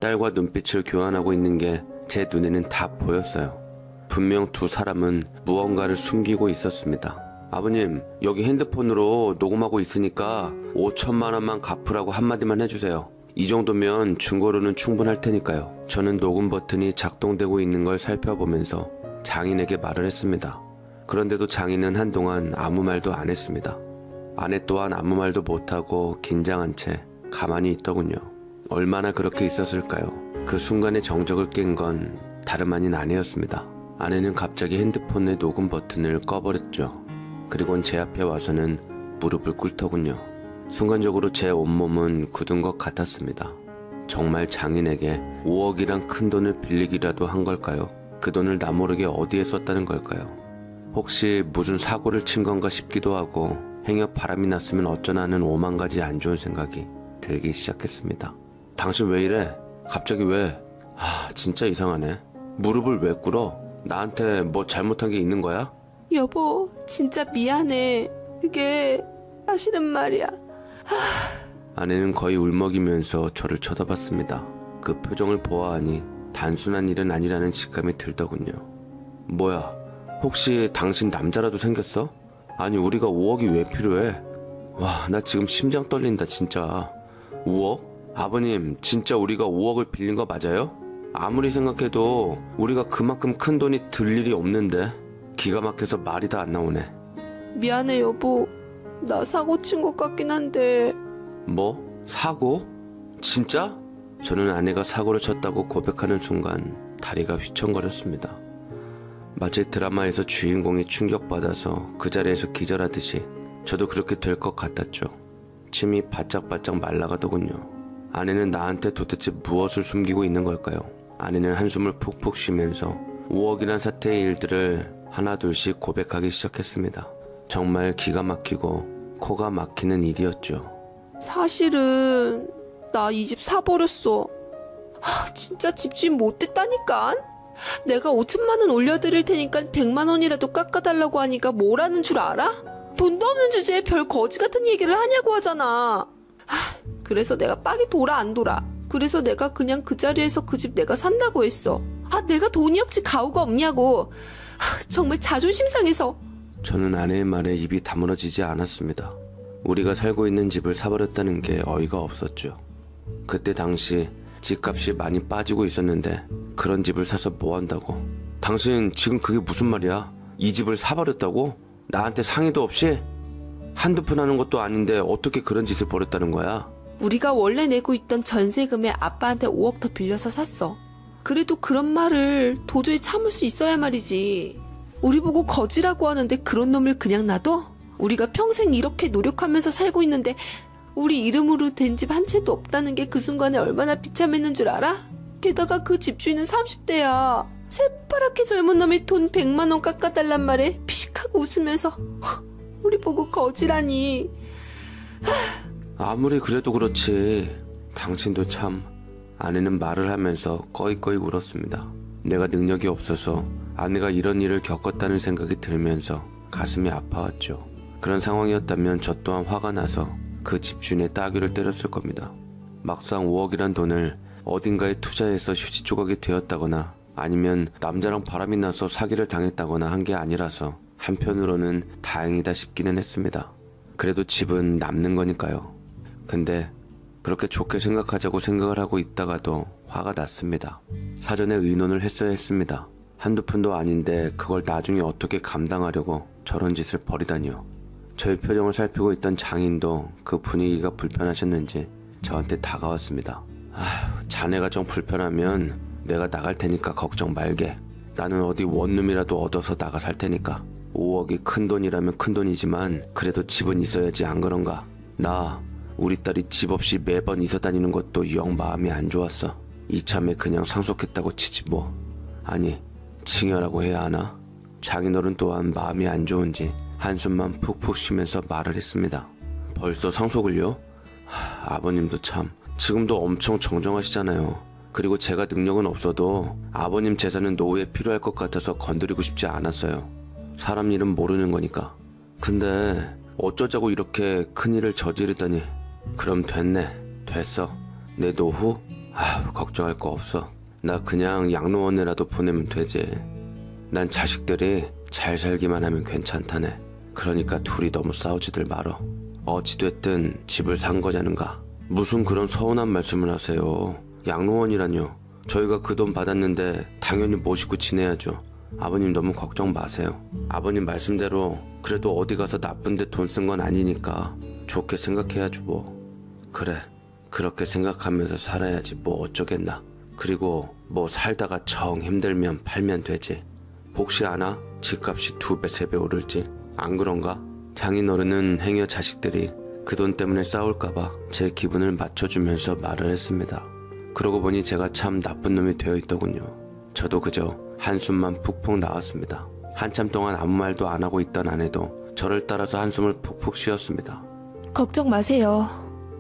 딸과 눈빛을 교환하고 있는 게 제 눈에는 다 보였어요. 분명 두 사람은 무언가를 숨기고 있었습니다. 아버님, 여기 핸드폰으로 녹음하고 있으니까 5천만 원만 갚으라고 한마디만 해주세요. 이 정도면 중고로는 충분할 테니까요. 저는 녹음 버튼이 작동되고 있는 걸 살펴보면서 장인에게 말을 했습니다. 그런데도 장인은 한동안 아무 말도 안 했습니다. 아내 또한 아무 말도 못하고 긴장한 채 가만히 있더군요. 얼마나 그렇게 있었을까요? 그 순간에 정적을 깬 건 다름 아닌 아내였습니다. 아내는 갑자기 핸드폰의 녹음 버튼을 꺼버렸죠. 그리곤 제 앞에 와서는 무릎을 꿇더군요. 순간적으로 제 온몸은 굳은 것 같았습니다. 정말 장인에게 5억이란 큰 돈을 빌리기라도 한 걸까요? 그 돈을 나 모르게 어디에 썼다는 걸까요? 혹시 무슨 사고를 친 건가 싶기도 하고 행여 바람이 났으면 어쩌나 하는 오만 가지 안 좋은 생각이 들기 시작했습니다. 당신 왜 이래? 갑자기 왜? 진짜 이상하네. 무릎을 왜 꿇어? 나한테 뭐 잘못한 게 있는 거야? 여보, 진짜 미안해. 그게 사실은 말이야. 아내는 거의 울먹이면서 저를 쳐다봤습니다. 그 표정을 보아하니 단순한 일은 아니라는 직감이 들더군요. 뭐야, 혹시 당신 남자라도 생겼어? 아니, 우리가 5억이 왜 필요해? 와, 나 지금 심장 떨린다 진짜. 5억? 아버님, 진짜 우리가 5억을 빌린 거 맞아요? 아무리 생각해도 우리가 그만큼 큰 돈이 들 일이 없는데. 기가 막혀서 말이 다 안 나오네. 미안해 여보. 나 사고 친 것 같긴 한데. 뭐? 사고? 진짜? 저는 아내가 사고를 쳤다고 고백하는 순간 다리가 휘청거렸습니다. 마치 드라마에서 주인공이 충격받아서 그 자리에서 기절하듯이 저도 그렇게 될 것 같았죠. 침이 바짝바짝 말라가더군요. 아내는 나한테 도대체 무엇을 숨기고 있는 걸까요? 아내는 한숨을 푹푹 쉬면서 5억이란 사태의 일들을 하나둘씩 고백하기 시작했습니다. 정말 기가 막히고 코가 막히는 일이었죠. 사실은 나 이 집 사버렸어. 진짜 집주인 못됐다니까. 내가 5천만 원 올려드릴 테니까 100만 원이라도 깎아달라고 하니까 뭐라는 줄 알아? 돈도 없는 주제에 별 거지 같은 얘기를 하냐고 하잖아. 그래서 내가 빡이 돌아 안 돌아. 그래서 내가 그냥 그 자리에서 그 집 내가 산다고 했어. 내가 돈이 없지 가오가 없냐고. 정말 자존심 상해서. 저는 아내의 말에 입이 다물어지지 않았습니다. 우리가 살고 있는 집을 사버렸다는 게 어이가 없었죠. 그때 당시 집값이 많이 빠지고 있었는데 그런 집을 사서 뭐 한다고? 당신 지금 그게 무슨 말이야? 이 집을 사버렸다고? 나한테 상의도 없이? 한두 푼 하는 것도 아닌데 어떻게 그런 짓을 벌였다는 거야? 우리가 원래 내고 있던 전세금에 아빠한테 5억 더 빌려서 샀어. 그래도 그런 말을 도저히 참을 수 있어야 말이지. 우리 보고 거지라고 하는데 그런 놈을 그냥 놔둬? 우리가 평생 이렇게 노력하면서 살고 있는데 우리 이름으로 된 집 한 채도 없다는 게 그 순간에 얼마나 비참했는 줄 알아? 게다가 그 집주인은 30대야. 새파랗게 젊은 놈이 돈 100만 원 깎아달란 말에 피식하고 웃으면서 우리 보고 거지라니. 아무리 그래도 그렇지. 당신도 참. 아내는 말을 하면서 꺼이꺼이 울었습니다. 내가 능력이 없어서 아내가 이런 일을 겪었다는 생각이 들면서 가슴이 아파왔죠. 그런 상황이었다면 저 또한 화가 나서 그 집주인의 따귀를 때렸을 겁니다. 막상 5억이란 돈을 어딘가에 투자해서 휴지 조각이 되었다거나 아니면 남자랑 바람이 나서 사기를 당했다거나 한 게 아니라서 한편으로는 다행이다 싶기는 했습니다. 그래도 집은 남는 거니까요. 근데 그렇게 좋게 생각하자고 생각을 하고 있다가도 화가 났습니다. 사전에 의논을 했어야 했습니다. 한두 푼도 아닌데 그걸 나중에 어떻게 감당하려고 저런 짓을 벌이다니요. 저의 표정을 살피고 있던 장인도 그 분위기가 불편하셨는지 저한테 다가왔습니다. 자네가 좀 불편하면 내가 나갈 테니까 걱정 말게. 나는 어디 원룸이라도 얻어서 나가 살 테니까. 5억이 큰 돈이라면 큰 돈이지만 그래도 집은 있어야지 안 그런가. 나 우리 딸이 집 없이 매번 이사 다니는 것도 영 마음이 안 좋았어. 이참에 그냥 상속했다고 치지 뭐. 아니 징여라고 해야 하나? 장인어른 또한 마음이 안 좋은지 한숨만 푹푹 쉬면서 말을 했습니다. 벌써 상속을요? 아버님도 참 지금도 엄청 정정하시잖아요. 그리고 제가 능력은 없어도 아버님 재산은 노후에 필요할 것 같아서 건드리고 싶지 않았어요. 사람 일은 모르는 거니까. 근데 어쩌자고 이렇게 큰일을 저지르다니. 그럼 됐네. 됐어. 내 노후? 걱정할 거 없어. 나 그냥 양로원에라도 보내면 되지. 난 자식들이 잘 살기만 하면 괜찮다네. 그러니까 둘이 너무 싸우지들 말어. 어찌됐든 집을 산 거자는가. 무슨 그런 서운한 말씀을 하세요. 양로원이라뇨. 저희가 그 돈 받았는데 당연히 모시고 지내야죠. 아버님 너무 걱정 마세요. 아버님 말씀대로 그래도 어디 가서 나쁜데 돈 쓴 건 아니니까 좋게 생각해야죠 뭐. 그래, 그렇게 생각하면서 살아야지 뭐 어쩌겠나. 그리고 뭐 살다가 정 힘들면 팔면 되지. 혹시 아나? 집값이 2배 3배 오를지. 안 그런가? 장인어른은 행여 자식들이 그 돈 때문에 싸울까봐 제 기분을 맞춰주면서 말을 했습니다. 그러고 보니 제가 참 나쁜 놈이 되어 있더군요. 저도 그저 한숨만 푹푹 나왔습니다. 한참 동안 아무 말도 안 하고 있던 아내도 저를 따라서 한숨을 푹푹 쉬었습니다. 걱정 마세요.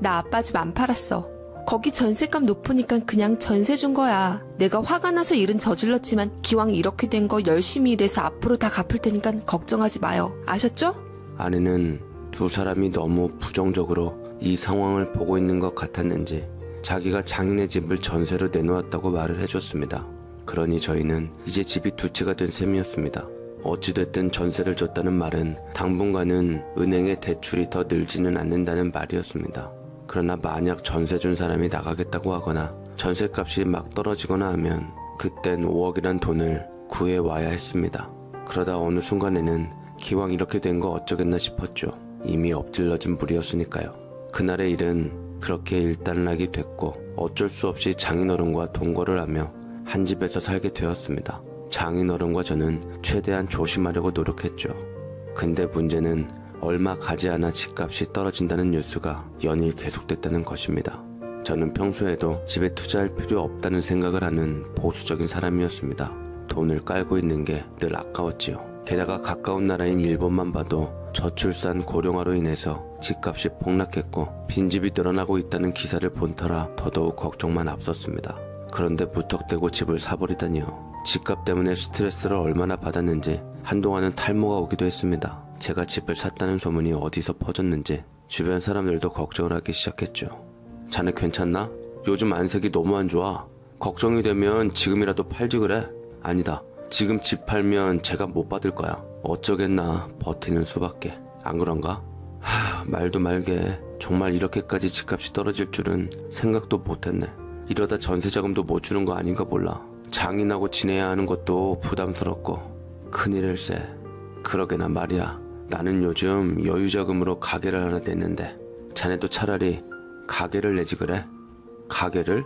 나 아빠 집 안 팔았어. 거기 전셋값 높으니까 그냥 전세 준 거야. 내가 화가 나서 일은 저질렀지만 기왕 이렇게 된 거 열심히 일해서 앞으로 다 갚을 테니까 걱정하지 마요. 아셨죠? 아내는 두 사람이 너무 부정적으로 이 상황을 보고 있는 것 같았는지 자기가 장인의 집을 전세로 내놓았다고 말을 해줬습니다. 그러니 저희는 이제 집이 두 채가 된 셈이었습니다. 어찌됐든 전세를 줬다는 말은 당분간은 은행의 대출이 더 늘지는 않는다는 말이었습니다. 그러나 만약 전세 준 사람이 나가겠다고 하거나 전세값이 막 떨어지거나 하면 그땐 5억이란 돈을 구해와야 했습니다. 그러다 어느 순간에는 기왕 이렇게 된 거 어쩌겠나 싶었죠. 이미 엎질러진 물이었으니까요. 그날의 일은 그렇게 일단락이 됐고 어쩔 수 없이 장인어른과 동거를 하며 한 집에서 살게 되었습니다. 장인어른과 저는 최대한 조심하려고 노력했죠. 근데 문제는 얼마 가지 않아 집값이 떨어진다는 뉴스가 연일 계속됐다는 것입니다. 저는 평소에도 집에 투자할 필요 없다는 생각을 하는 보수적인 사람이었습니다. 돈을 깔고 있는 게 늘 아까웠지요. 게다가 가까운 나라인 일본만 봐도 저출산 고령화로 인해서 집값이 폭락했고 빈집이 늘어나고 있다는 기사를 본 터라 더더욱 걱정만 앞섰습니다. 그런데 무턱대고 집을 사버리다니요. 집값 때문에 스트레스를 얼마나 받았는지 한동안은 탈모가 오기도 했습니다. 제가 집을 샀다는 소문이 어디서 퍼졌는지 주변 사람들도 걱정을 하기 시작했죠. 자네 괜찮나? 요즘 안색이 너무 안 좋아. 걱정이 되면 지금이라도 팔지 그래? 아니다. 지금 집 팔면 제가 못 받을 거야. 어쩌겠나 버티는 수밖에. 안 그런가? 말도 말게. 정말 이렇게까지 집값이 떨어질 줄은 생각도 못했네. 이러다 전세자금도 못 주는 거 아닌가 몰라. 장인하고 지내야 하는 것도 부담스럽고 큰일일세. 그러게나 말이야. 나는 요즘 여유자금으로 가게를 하나 냈는데 자네도 차라리 가게를 내지 그래? 가게를?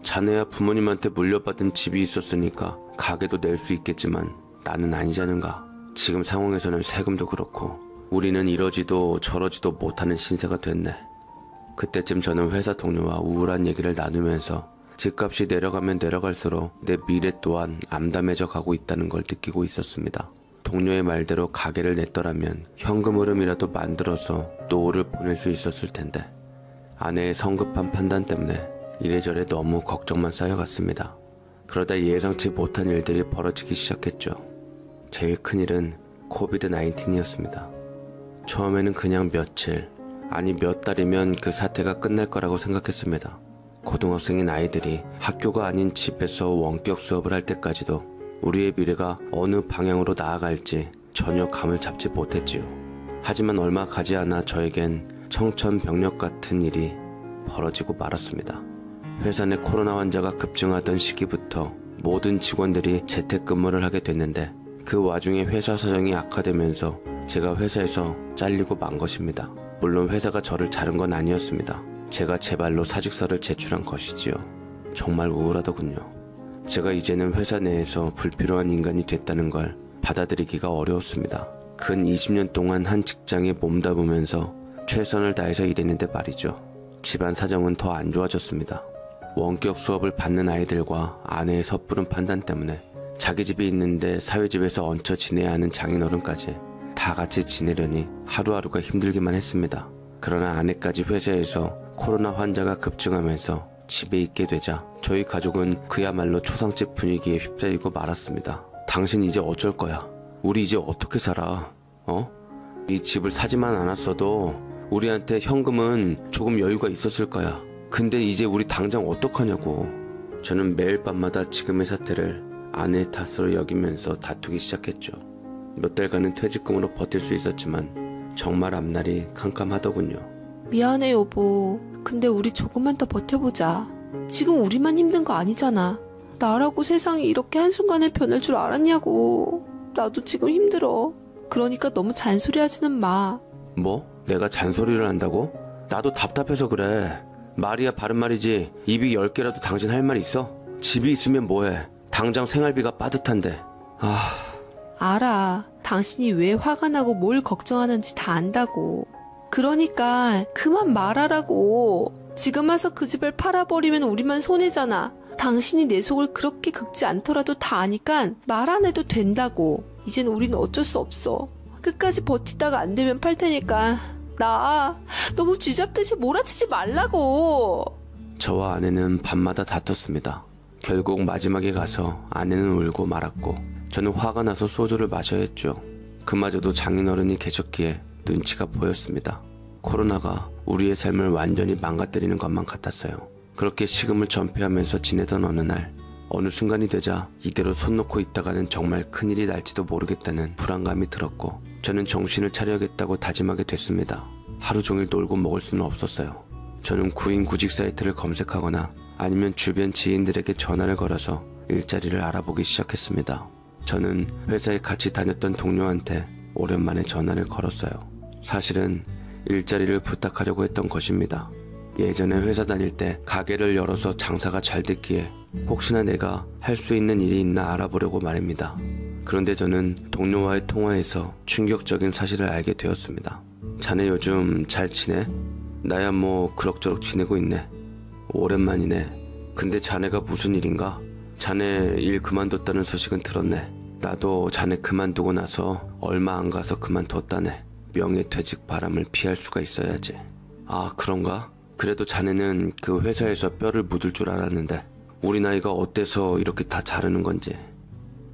자네야 부모님한테 물려받은 집이 있었으니까 가게도 낼 수 있겠지만 나는 아니자는가. 지금 상황에서는 세금도 그렇고 우리는 이러지도 저러지도 못하는 신세가 됐네. 그때쯤 저는 회사 동료와 우울한 얘기를 나누면서 집값이 내려가면 내려갈수록 내 미래 또한 암담해져 가고 있다는 걸 느끼고 있었습니다. 동료의 말대로 가게를 냈더라면 현금 흐름이라도 만들어서 노후를 보낼 수 있었을 텐데 아내의 성급한 판단 때문에 이래저래 너무 걱정만 쌓여갔습니다. 그러다 예상치 못한 일들이 벌어지기 시작했죠. 제일 큰 일은 코비드-19이었습니다. 처음에는 그냥 며칠, 아니 몇 달이면 그 사태가 끝날 거라고 생각했습니다. 고등학생인 아이들이 학교가 아닌 집에서 원격 수업을 할 때까지도 우리의 미래가 어느 방향으로 나아갈지 전혀 감을 잡지 못했지요. 하지만 얼마 가지 않아 저에겐 청천벽력 같은 일이 벌어지고 말았습니다. 회사 내 코로나 환자가 급증하던 시기부터 모든 직원들이 재택근무를 하게 됐는데 그 와중에 회사 사정이 악화되면서 제가 회사에서 잘리고 만 것입니다. 물론 회사가 저를 자른 건 아니었습니다. 제가 제 발로 사직서를 제출한 것이지요. 정말 우울하더군요. 제가 이제는 회사 내에서 불필요한 인간이 됐다는 걸 받아들이기가 어려웠습니다. 근 20년 동안 한 직장에 몸담으면서 최선을 다해서 일했는데 말이죠. 집안 사정은 더 안 좋아졌습니다. 원격 수업을 받는 아이들과 아내의 섣부른 판단 때문에 자기 집이 있는데 사회집에서 얹혀 지내야 하는 장인어른까지 다 같이 지내려니 하루하루가 힘들기만 했습니다. 그러나 아내까지 회사에서 코로나 환자가 급증하면서 집에 있게 되자 저희 가족은 그야말로 초상집 분위기에 휩싸이고 말았습니다. 당신 이제 어쩔 거야? 우리 이제 어떻게 살아? 이 집을 사지만 않았어도 우리한테 현금은 조금 여유가 있었을 거야. 근데 이제 우리 당장 어떡하냐고. 저는 매일 밤마다 지금의 사태를 아내의 탓으로 여기면서 다투기 시작했죠. 몇 달간은 퇴직금으로 버틸 수 있었지만 정말 앞날이 캄캄하더군요. 미안해 여보. 근데 우리 조금만 더 버텨보자. 지금 우리만 힘든 거 아니잖아. 나라고 세상이 이렇게 한순간에 변할 줄 알았냐고. 나도 지금 힘들어. 그러니까 너무 잔소리하지는 마. 뭐? 내가 잔소리를 한다고? 나도 답답해서 그래. 말이야 바른 말이지. 입이 10개라도 당신 할 말 있어? 집이 있으면 뭐해. 당장 생활비가 빠듯한데. 알아. 당신이 왜 화가 나고 뭘 걱정하는지 다 안다고. 그러니까 그만 말하라고. 지금 와서 그 집을 팔아버리면 우리만 손해잖아. 당신이 내 속을 그렇게 긁지 않더라도 다 아니까 말 안 해도 된다고. 이젠 우린 어쩔 수 없어. 끝까지 버티다가 안 되면 팔 테니까. 나 너무 쥐잡듯이 몰아치지 말라고. 저와 아내는 밤마다 다퉜습니다. 결국 마지막에 가서 아내는 울고 말았고 저는 화가 나서 소주를 마셔야 했죠. 그마저도 장인어른이 계셨기에 눈치가 보였습니다. 코로나가 우리의 삶을 완전히 망가뜨리는 것만 같았어요. 그렇게 식음을 전폐하면서 지내던 어느 날 어느 순간이 되자 이대로 손 놓고 있다가는 정말 큰일이 날지도 모르겠다는 불안감이 들었고 저는 정신을 차려야겠다고 다짐하게 됐습니다. 하루 종일 놀고 먹을 수는 없었어요. 저는 구인 구직 사이트를 검색하거나 아니면 주변 지인들에게 전화를 걸어서 일자리를 알아보기 시작했습니다. 저는 회사에 같이 다녔던 동료한테 오랜만에 전화를 걸었어요. 사실은 일자리를 부탁하려고 했던 것입니다. 예전에 회사 다닐 때 가게를 열어서 장사가 잘 됐기에 혹시나 내가 할 수 있는 일이 있나 알아보려고 말입니다. 그런데 저는 동료와의 통화에서 충격적인 사실을 알게 되었습니다. 자네 요즘 잘 지내? 나야 뭐 그럭저럭 지내고 있네. 오랜만이네. 근데 자네가 무슨 일인가? 자네 일 그만뒀다는 소식은 들었네. 나도 자네 그만두고 나서 얼마 안 가서 그만뒀다네. 명예퇴직 바람을 피할 수가 있어야지. 아 그런가? 그래도 자네는 그 회사에서 뼈를 묻을 줄 알았는데 우리 나이가 어때서 이렇게 다 자르는 건지.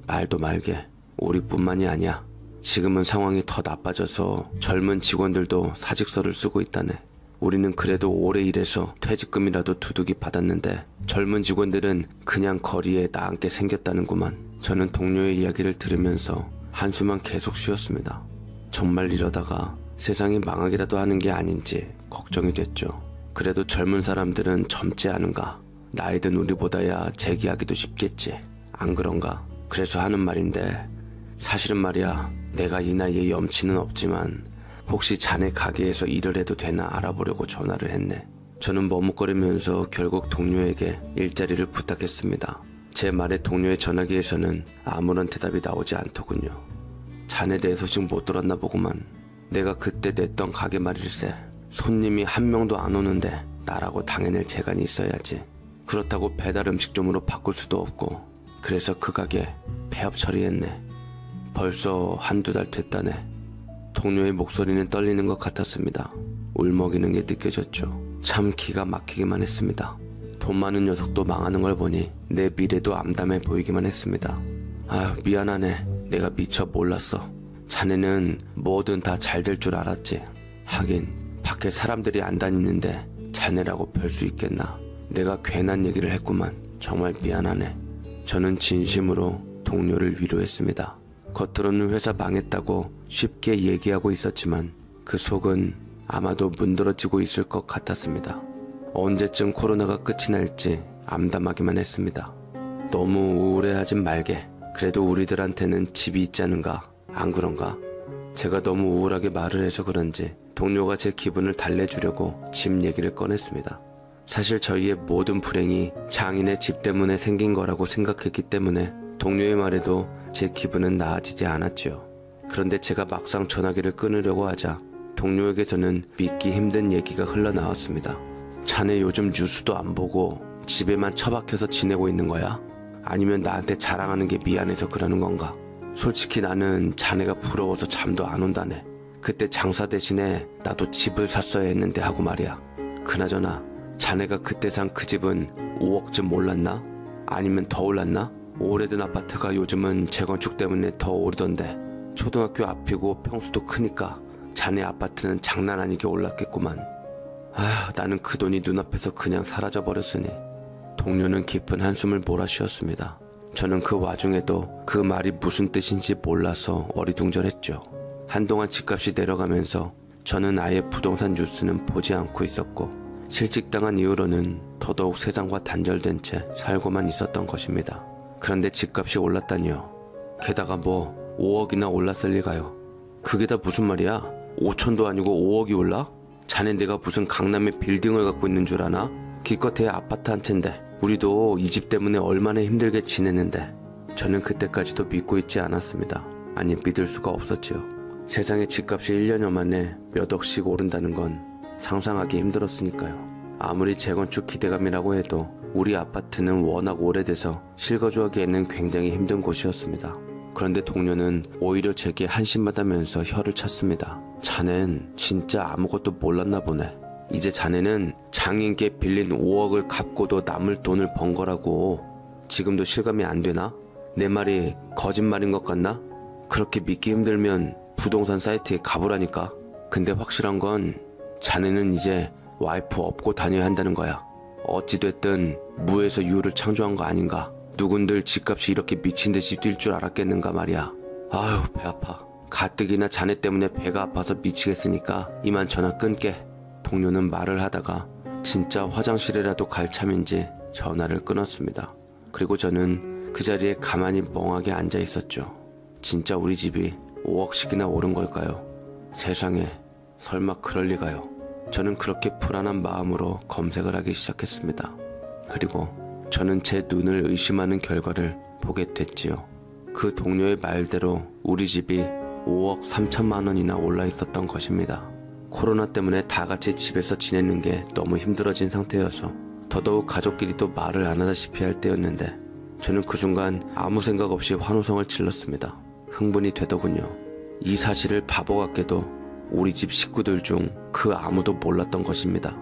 말도 말게. 우리뿐만이 아니야. 지금은 상황이 더 나빠져서 젊은 직원들도 사직서를 쓰고 있다네. 우리는 그래도 오래 일해서 퇴직금이라도 두둑이 받았는데 젊은 직원들은 그냥 거리에 나앉게 생겼다는구만. 저는 동료의 이야기를 들으면서 한숨만 계속 쉬었습니다. 정말 이러다가 세상이 망하기라도 하는 게 아닌지 걱정이 됐죠. 그래도 젊은 사람들은 젊지 않은가? 나이 든 우리보다야 재기하기도 쉽겠지. 안 그런가? 그래서 하는 말인데 사실은 말이야 내가 이 나이에 염치는 없지만 혹시 자네 가게에서 일을 해도 되나 알아보려고 전화를 했네. 저는 머뭇거리면서 결국 동료에게 일자리를 부탁했습니다. 제 말에 동료의 전화기에서는 아무런 대답이 나오지 않더군요. 자네 내 소식 못 들었나 보구만. 내가 그때 냈던 가게 말일세. 손님이 한 명도 안 오는데 나라고 당해낼 재간이 있어야지. 그렇다고 배달 음식점으로 바꿀 수도 없고 그래서 그 가게 폐업 처리했네. 벌써 한두 달 됐다네. 동료의 목소리는 떨리는 것 같았습니다. 울먹이는 게 느껴졌죠. 참 기가 막히기만 했습니다. 돈 많은 녀석도 망하는 걸 보니 내 미래도 암담해 보이기만 했습니다. 아유 미안하네. 내가 미처 몰랐어. 자네는 뭐든 다 잘 될 줄 알았지. 하긴 밖에 사람들이 안 다니는데 자네라고 별 수 있겠나. 내가 괜한 얘기를 했구만. 정말 미안하네. 저는 진심으로 동료를 위로했습니다. 겉으로는 회사 망했다고 쉽게 얘기하고 있었지만 그 속은 아마도 문드러지고 있을 것 같았습니다. 언제쯤 코로나가 끝이 날지 암담하기만 했습니다. 너무 우울해하진 말게. 그래도 우리들한테는 집이 있지 않은가? 안 그런가? 제가 너무 우울하게 말을 해서 그런지 동료가 제 기분을 달래주려고 집 얘기를 꺼냈습니다. 사실 저희의 모든 불행이 장인의 집 때문에 생긴 거라고 생각했기 때문에 동료의 말에도 제 기분은 나아지지 않았지요. 그런데 제가 막상 전화기를 끊으려고 하자 동료에게서는 믿기 힘든 얘기가 흘러나왔습니다. 자네 요즘 뉴스도 안 보고 집에만 처박혀서 지내고 있는 거야? 아니면 나한테 자랑하는 게 미안해서 그러는 건가? 솔직히 나는 자네가 부러워서 잠도 안 온다네. 그때 장사 대신에 나도 집을 샀어야 했는데 하고 말이야. 그나저나 자네가 그때 산 그 집은 5억쯤 올랐나? 아니면 더 올랐나? 오래된 아파트가 요즘은 재건축 때문에 더 오르던데 초등학교 앞이고 평수도 크니까 자네 아파트는 장난 아니게 올랐겠구만. 나는 그 돈이 눈앞에서 그냥 사라져버렸으니. 동료는 깊은 한숨을 몰아쉬었습니다. 저는 그 와중에도 그 말이 무슨 뜻인지 몰라서 어리둥절했죠. 한동안 집값이 내려가면서 저는 아예 부동산 뉴스는 보지 않고 있었고, 실직당한 이후로는 더더욱 세상과 단절된 채 살고만 있었던 것입니다. 그런데 집값이 올랐다니요. 게다가 5억이나 올랐을 리가요. 그게 다 무슨 말이야? 5천도 아니고 5억이 올라? 자네 내가 무슨 강남에 빌딩을 갖고 있는 줄 아나? 기껏해야 아파트 한 채인데. 우리도 이 집 때문에 얼마나 힘들게 지냈는데. 저는 그때까지도 믿고 있지 않았습니다. 아니, 믿을 수가 없었지요. 세상에 집값이 1년여 만에 몇 억씩 오른다는 건 상상하기 힘들었으니까요. 아무리 재건축 기대감이라고 해도 우리 아파트는 워낙 오래돼서 실거주하기에는 굉장히 힘든 곳이었습니다. 그런데 동료는 오히려 제게 한심하다면서 혀를 찼습니다. 자넨 진짜 아무것도 몰랐나 보네. 이제 자네는 장인께 빌린 5억을 갚고도 남을 돈을 번 거라고. 지금도 실감이 안 되나? 내 말이 거짓말인 것 같나? 그렇게 믿기 힘들면 부동산 사이트에 가보라니까. 근데 확실한 건 자네는 이제 와이프 업고 다녀야 한다는 거야. 어찌됐든 무에서 유를 창조한 거 아닌가. 누군들 집값이 이렇게 미친 듯이 뛸 줄 알았겠는가 말이야. 아휴, 배 아파. 가뜩이나 자네 때문에 배가 아파서 미치겠으니까 이만 전화 끊게. 동료는 말을 하다가 진짜 화장실이라도 갈 참인지 전화를 끊었습니다. 그리고 저는 그 자리에 가만히 멍하게 앉아 있었죠. 진짜 우리 집이 5억씩이나 오른 걸까요? 세상에, 설마 그럴 리가요. 저는 그렇게 불안한 마음으로 검색을 하기 시작했습니다. 그리고 저는 제 눈을 의심하는 결과를 보게 됐지요. 그 동료의 말대로 우리 집이 5억 3천만 원이나 올라 있었던 것입니다. 코로나 때문에 다 같이 집에서 지내는 게 너무 힘들어진 상태여서 더더욱 가족끼리도 말을 안 하다시피 할 때였는데, 저는 그 순간 아무 생각 없이 환호성을 질렀습니다. 흥분이 되더군요. 이 사실을 바보 같게도 우리 집 식구들 중 그 아무도 몰랐던 것입니다.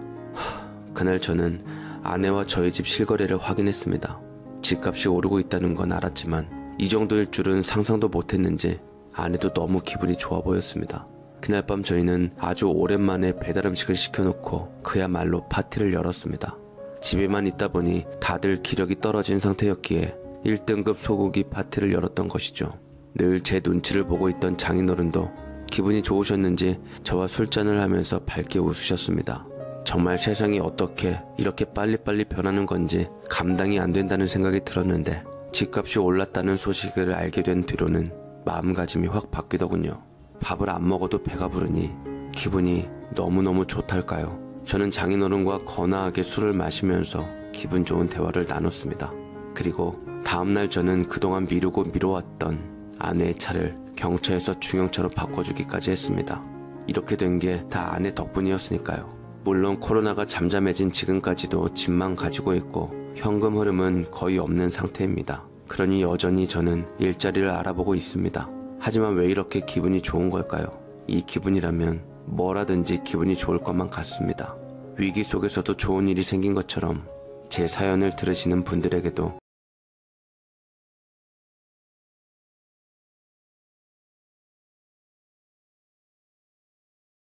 그날 저는 아내와 저희 집 실거래를 확인했습니다. 집값이 오르고 있다는 건 알았지만 이 정도일 줄은 상상도 못했는지 아내도 너무 기분이 좋아 보였습니다. 그날 밤 저희는 아주 오랜만에 배달 음식을 시켜놓고 그야말로 파티를 열었습니다. 집에만 있다 보니 다들 기력이 떨어진 상태였기에 1등급 소고기 파티를 열었던 것이죠. 늘 제 눈치를 보고 있던 장인어른도 기분이 좋으셨는지 저와 술잔을 하면서 밝게 웃으셨습니다. 정말 세상이 어떻게 이렇게 빨리빨리 변하는 건지 감당이 안 된다는 생각이 들었는데, 집값이 올랐다는 소식을 알게 된 뒤로는 마음가짐이 확 바뀌더군요. 밥을 안 먹어도 배가 부르니 기분이 너무너무 좋달까요. 저는 장인어른과 거나하게 술을 마시면서 기분 좋은 대화를 나눴습니다. 그리고 다음날 저는 그동안 미루고 미뤄왔던 아내의 차를 경차에서 중형차로 바꿔주기까지 했습니다. 이렇게 된 게 다 아내 덕분이었으니까요. 물론 코로나가 잠잠해진 지금까지도 집만 가지고 있고 현금 흐름은 거의 없는 상태입니다. 그러니 여전히 저는 일자리를 알아보고 있습니다. 하지만 왜 이렇게 기분이 좋은 걸까요? 이 기분이라면 뭐라든지 기분이 좋을 것만 같습니다. 위기 속에서도 좋은 일이 생긴 것처럼 제 사연을 들으시는 분들에게도